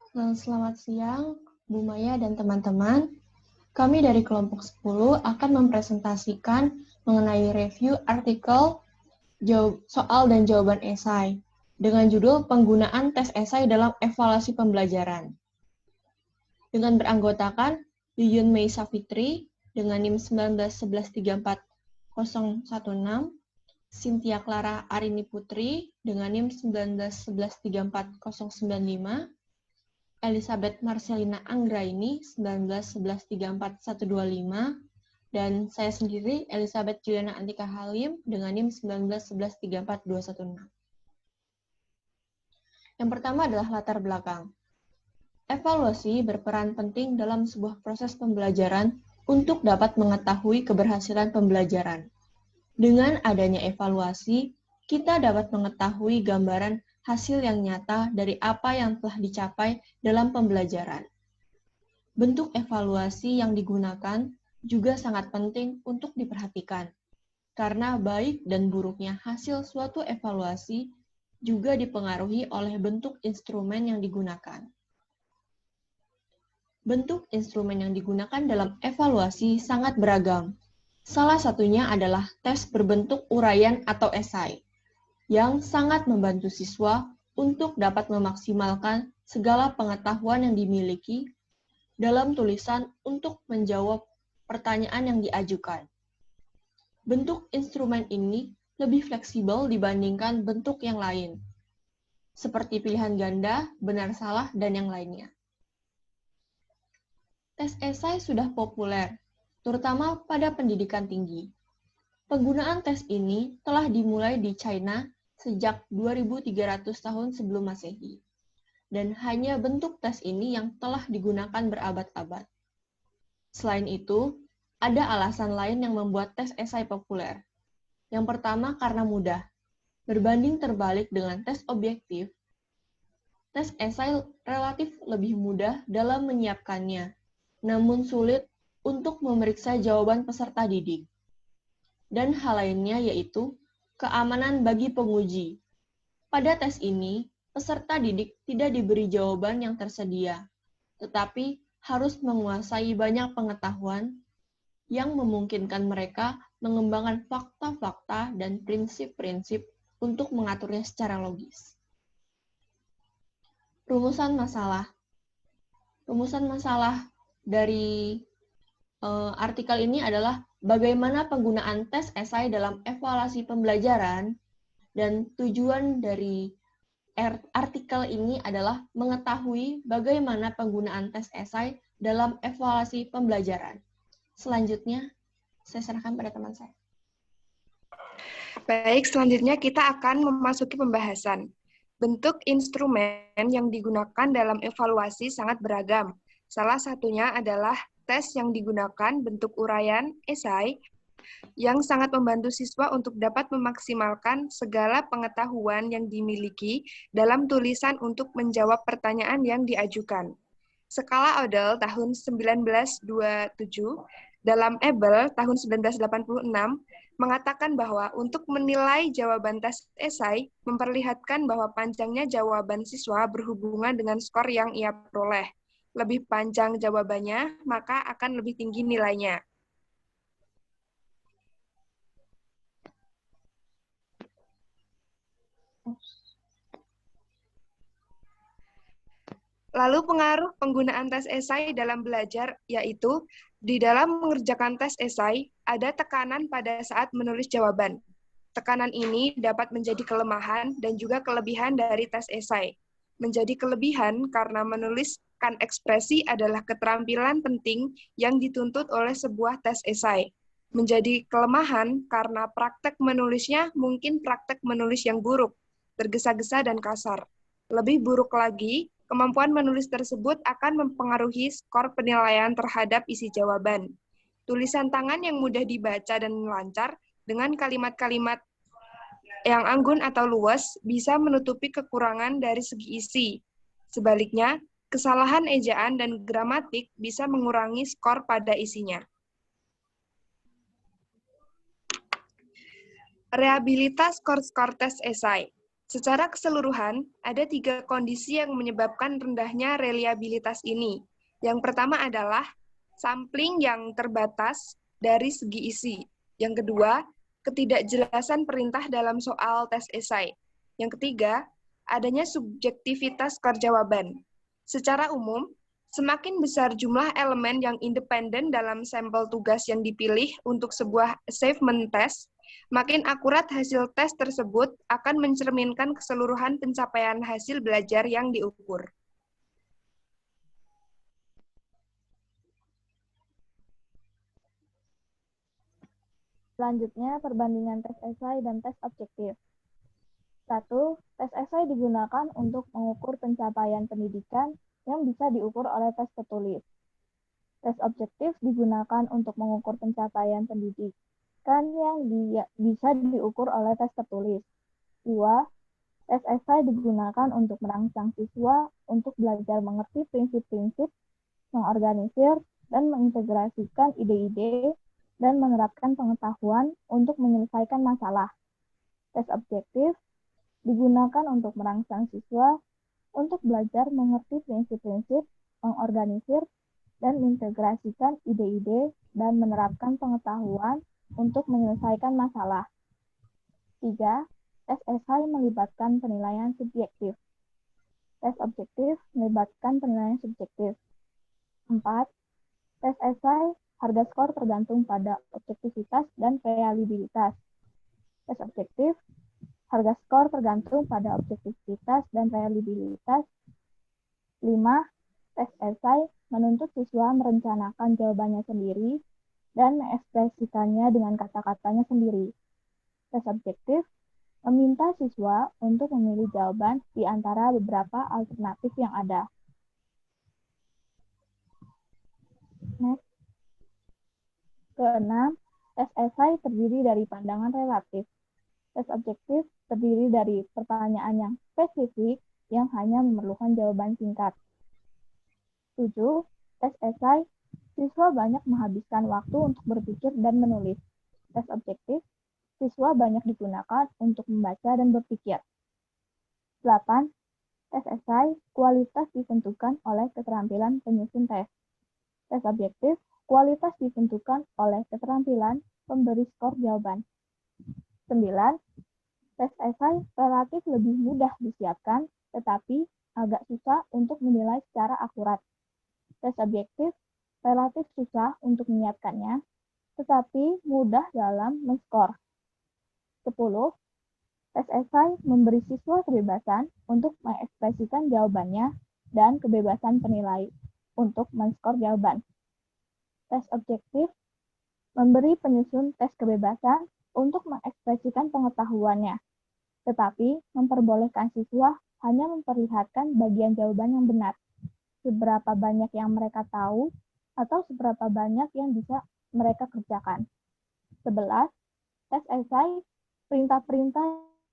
Selamat siang, Bu Maya dan teman-teman. Kami dari kelompok 10 akan mempresentasikan mengenai review artikel soal dan jawaban esai dengan judul penggunaan tes esai dalam evaluasi pembelajaran. Dengan beranggotakan Yuyun Mei Safitri dengan NIM 191134016, Cynthia Clara Arini Putri dengan NIM 191134095, Elizabeth Marcelina Anggraini 191134125, dan saya sendiri Elizabeth Juliana Antika Halim dengan NIM 191134216. Yang pertama adalah latar belakang. Evaluasi berperan penting dalam sebuah proses pembelajaran untuk dapat mengetahui keberhasilan pembelajaran. Dengan adanya evaluasi, kita dapat mengetahui gambaran hasil yang nyata dari apa yang telah dicapai dalam pembelajaran. Bentuk evaluasi yang digunakan juga sangat penting untuk diperhatikan, karena baik dan buruknya hasil suatu evaluasi juga dipengaruhi oleh bentuk instrumen yang digunakan. Bentuk instrumen yang digunakan dalam evaluasi sangat beragam. Salah satunya adalah tes berbentuk uraian atau esai, yang sangat membantu siswa untuk dapat memaksimalkan segala pengetahuan yang dimiliki dalam tulisan untuk menjawab pertanyaan yang diajukan. Bentuk instrumen ini lebih fleksibel dibandingkan bentuk yang lain, seperti pilihan ganda, benar salah, dan yang lainnya. Tes esai sudah populer, terutama pada pendidikan tinggi. Penggunaan tes ini telah dimulai di China sejak 2300 tahun sebelum Masehi, dan hanya bentuk tes ini yang telah digunakan berabad-abad. Selain itu, ada alasan lain yang membuat tes esai populer. Yang pertama karena mudah. Berbanding terbalik dengan tes objektif, tes esai relatif lebih mudah dalam menyiapkannya, namun sulit untuk memeriksa jawaban peserta didik. Dan hal lainnya yaitu keamanan bagi penguji. Pada tes ini, peserta didik tidak diberi jawaban yang tersedia, tetapi harus menguasai banyak pengetahuan yang memungkinkan mereka mengembangkan fakta-fakta dan prinsip-prinsip untuk mengaturnya secara logis. Rumusan masalah. Rumusan masalah dari artikel ini adalah bagaimana penggunaan tes esai dalam evaluasi pembelajaran, dan tujuan dari artikel ini adalah mengetahui bagaimana penggunaan tes esai dalam evaluasi pembelajaran. Selanjutnya, saya serahkan pada teman saya. Baik, selanjutnya kita akan memasuki pembahasan. Bentuk instrumen yang digunakan dalam evaluasi sangat beragam. Salah satunya adalah tes yang digunakan bentuk uraian, esai, yang sangat membantu siswa untuk dapat memaksimalkan segala pengetahuan yang dimiliki dalam tulisan untuk menjawab pertanyaan yang diajukan. Skala Odell tahun 1927 dalam Ebel tahun 1986 mengatakan bahwa untuk menilai jawaban tes esai memperlihatkan bahwa panjangnya jawaban siswa berhubungan dengan skor yang ia peroleh. Lebih panjang jawabannya, maka akan lebih tinggi nilainya. Lalu pengaruh penggunaan tes esai dalam belajar, yaitu di dalam mengerjakan tes esai, ada tekanan pada saat menulis jawaban. Tekanan ini dapat menjadi kelemahan dan juga kelebihan dari tes esai. Menjadi kelebihan karena menuliskan ekspresi adalah keterampilan penting yang dituntut oleh sebuah tes esai. Menjadi kelemahan karena praktek menulisnya mungkin praktek menulis yang buruk, tergesa-gesa dan kasar. Lebih buruk lagi, kemampuan menulis tersebut akan mempengaruhi skor penilaian terhadap isi jawaban. Tulisan tangan yang mudah dibaca dan lancar dengan kalimat-kalimat yang anggun atau luas bisa menutupi kekurangan dari segi isi. Sebaliknya, kesalahan ejaan dan gramatik bisa mengurangi skor pada isinya. Rehabilitas skor-skor tes esai. Secara keseluruhan, ada 3 kondisi yang menyebabkan rendahnya reliabilitas ini. Yang pertama adalah sampling yang terbatas dari segi isi. Yang kedua, ketidakjelasan perintah dalam soal tes esai. Yang ketiga, adanya subjektivitas skor jawaban. Secara umum, semakin besar jumlah elemen yang independen dalam sampel tugas yang dipilih untuk sebuah assessment test, makin akurat hasil tes tersebut akan mencerminkan keseluruhan pencapaian hasil belajar yang diukur. Selanjutnya, perbandingan tes esai dan tes objektif. 1. Tes esai digunakan untuk mengukur pencapaian pendidikan yang bisa diukur oleh tes tertulis. Tes objektif digunakan untuk mengukur pencapaian pendidikan yang bisa diukur oleh tes tertulis. 2. Tes esai digunakan untuk merangsang siswa untuk belajar mengerti prinsip-prinsip, mengorganisir, dan mengintegrasikan ide-ide dan menerapkan pengetahuan untuk menyelesaikan masalah. Tes objektif digunakan untuk merangsang siswa untuk belajar mengerti prinsip-prinsip, mengorganisir, dan mengintegrasikan ide-ide dan menerapkan pengetahuan untuk menyelesaikan masalah. 3. Tes esai melibatkan penilaian subjektif. Tes objektif melibatkan penilaian subjektif. 4. Tes esai, harga skor tergantung pada objektivitas dan reliabilitas. Tes objektif, harga skor tergantung pada objektivitas dan reliabilitas. 5. Tes esai menuntut siswa merencanakan jawabannya sendiri dan mengekspresikannya dengan kata-katanya sendiri. Tes objektif meminta siswa untuk memilih jawaban di antara beberapa alternatif yang ada. Next. Keenam, tes esai terdiri dari pandangan relatif. Tes objektif terdiri dari pertanyaan yang spesifik yang hanya memerlukan jawaban singkat. 7. Tes esai, siswa banyak menghabiskan waktu untuk berpikir dan menulis. Tes objektif, siswa banyak digunakan untuk membaca dan berpikir. 8. Tes esai, kualitas ditentukan oleh keterampilan penyusun tes. Tes objektif, kualitas ditentukan oleh keterampilan pemberi skor jawaban. 9. Tes esai relatif lebih mudah disiapkan, tetapi agak susah untuk menilai secara akurat. Tes objektif relatif susah untuk menyiapkannya, tetapi mudah dalam men-skor. 10. Tes esai memberi siswa kebebasan untuk mengekspresikan jawabannya dan kebebasan penilai untuk men-skor jawaban. Tes objektif memberi penyusun tes kebebasan untuk mengekspresikan pengetahuannya, tetapi memperbolehkan siswa hanya memperlihatkan bagian jawaban yang benar, seberapa banyak yang mereka tahu, atau seberapa banyak yang bisa mereka kerjakan. 11. Tes esai, perintah-perintah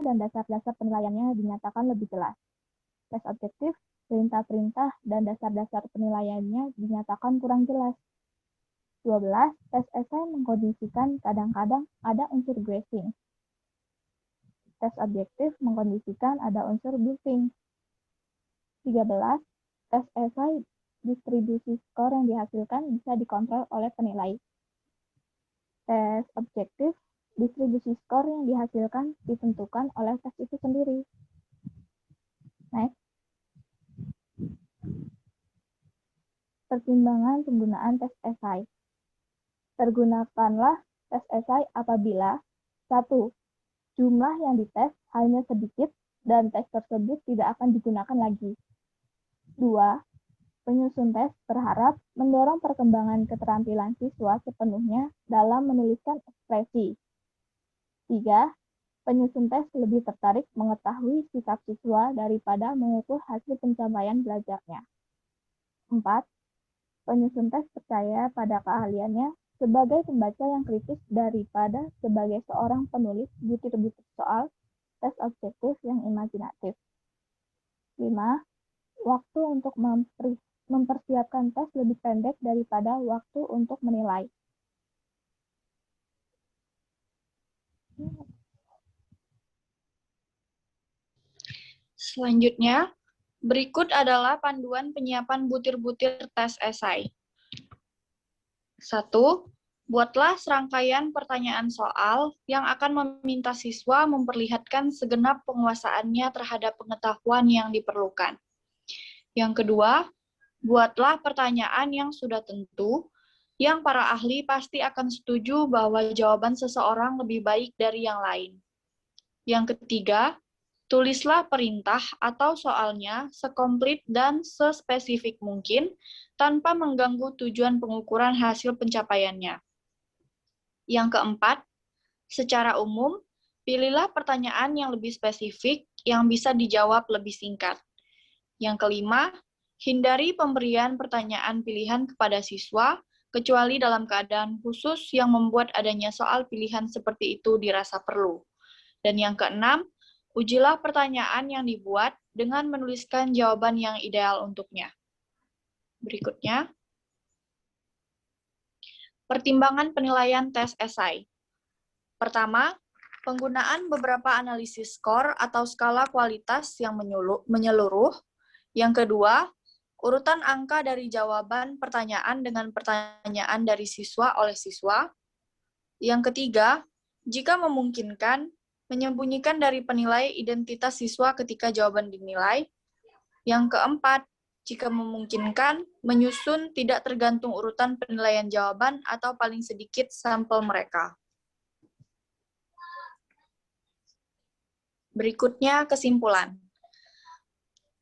dan dasar-dasar penilaiannya dinyatakan lebih jelas. Tes objektif, perintah-perintah dan dasar-dasar penilaiannya dinyatakan kurang jelas. 12. Tes esai mengkondisikan kadang-kadang ada unsur guessing. Tes objektif mengkondisikan ada unsur bluffing. 13. Tes esai, distribusi skor yang dihasilkan bisa dikontrol oleh penilai. Tes objektif, distribusi skor yang dihasilkan ditentukan oleh tes itu sendiri. Next. Pertimbangan penggunaan tes esai. Pergunakanlah tes esai apabila 1. Jumlah yang dites hanya sedikit dan tes tersebut tidak akan digunakan lagi. 2. Penyusun tes berharap mendorong perkembangan keterampilan siswa sepenuhnya dalam menuliskan ekspresi. 3. Penyusun tes lebih tertarik mengetahui sikap siswa daripada mengukur hasil pencapaian belajarnya. 4. Penyusun tes percaya pada keahliannya sebagai pembaca yang kritis daripada sebagai seorang penulis butir-butir soal tes objektif yang imajinatif. 5. Waktu untuk mempersiapkan tes lebih pendek daripada waktu untuk menilai. Selanjutnya, berikut adalah panduan penyiapan butir-butir tes esai. 1. Buatlah serangkaian pertanyaan soal yang akan meminta siswa memperlihatkan segenap penguasaannya terhadap pengetahuan yang diperlukan. Yang kedua, buatlah pertanyaan yang sudah tentu, yang para ahli pasti akan setuju bahwa jawaban seseorang lebih baik dari yang lain. Yang ketiga, tulislah perintah atau soalnya sekomplit dan sespesifik mungkin tanpa mengganggu tujuan pengukuran hasil pencapaiannya. Yang keempat, secara umum, pilihlah pertanyaan yang lebih spesifik yang bisa dijawab lebih singkat. Yang kelima, hindari pemberian pertanyaan pilihan kepada siswa, kecuali dalam keadaan khusus yang membuat adanya soal pilihan seperti itu dirasa perlu. Dan yang keenam, ujilah pertanyaan yang dibuat dengan menuliskan jawaban yang ideal untuknya. Berikutnya, pertimbangan penilaian tes esai. Pertama, penggunaan beberapa analisis skor atau skala kualitas yang menyeluruh. Yang kedua, urutan angka dari jawaban pertanyaan dengan pertanyaan dari siswa oleh siswa. Yang ketiga, jika memungkinkan, menyembunyikan dari penilai identitas siswa ketika jawaban dinilai. Yang keempat, jika memungkinkan, menyusun tidak tergantung urutan penilaian jawaban atau paling sedikit sampel mereka. Berikutnya kesimpulan.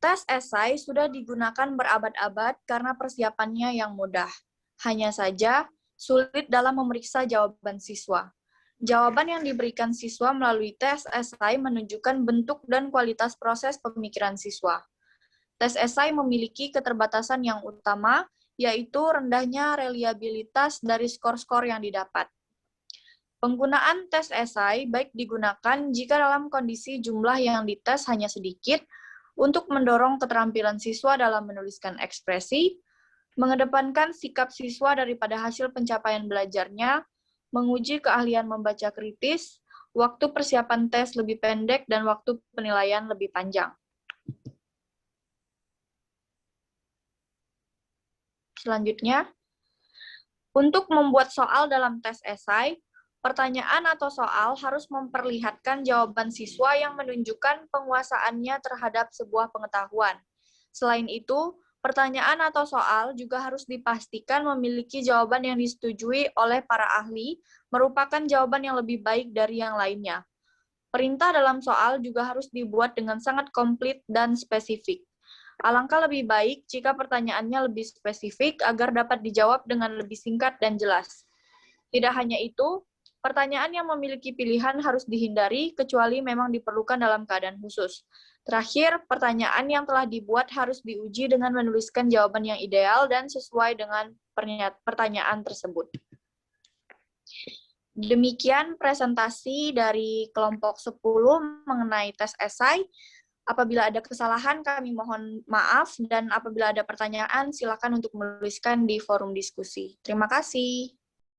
Tes esai sudah digunakan berabad-abad karena persiapannya yang mudah. Hanya saja, sulit dalam memeriksa jawaban siswa. Jawaban yang diberikan siswa melalui tes esai menunjukkan bentuk dan kualitas proses pemikiran siswa. Tes esai memiliki keterbatasan yang utama, yaitu rendahnya reliabilitas dari skor-skor yang didapat. Penggunaan tes esai baik digunakan jika dalam kondisi jumlah yang dites hanya sedikit, untuk mendorong keterampilan siswa dalam menuliskan ekspresi, mengedepankan sikap siswa daripada hasil pencapaian belajarnya, menguji keahlian membaca kritis, waktu persiapan tes lebih pendek, dan waktu penilaian lebih panjang. Selanjutnya, untuk membuat soal dalam tes esai, pertanyaan atau soal harus memperlihatkan jawaban siswa yang menunjukkan penguasaannya terhadap sebuah pengetahuan. Selain itu, pertanyaan atau soal juga harus dipastikan memiliki jawaban yang disetujui oleh para ahli, merupakan jawaban yang lebih baik dari yang lainnya. Perintah dalam soal juga harus dibuat dengan sangat komplit dan spesifik. Alangkah lebih baik jika pertanyaannya lebih spesifik agar dapat dijawab dengan lebih singkat dan jelas. Tidak hanya itu, pertanyaan yang memiliki pilihan harus dihindari kecuali memang diperlukan dalam keadaan khusus. Terakhir, pertanyaan yang telah dibuat harus diuji dengan menuliskan jawaban yang ideal dan sesuai dengan pertanyaan tersebut. Demikian presentasi dari kelompok 10 mengenai tes esai. Apabila ada kesalahan, kami mohon maaf, dan apabila ada pertanyaan, silakan untuk menuliskan di forum diskusi. Terima kasih.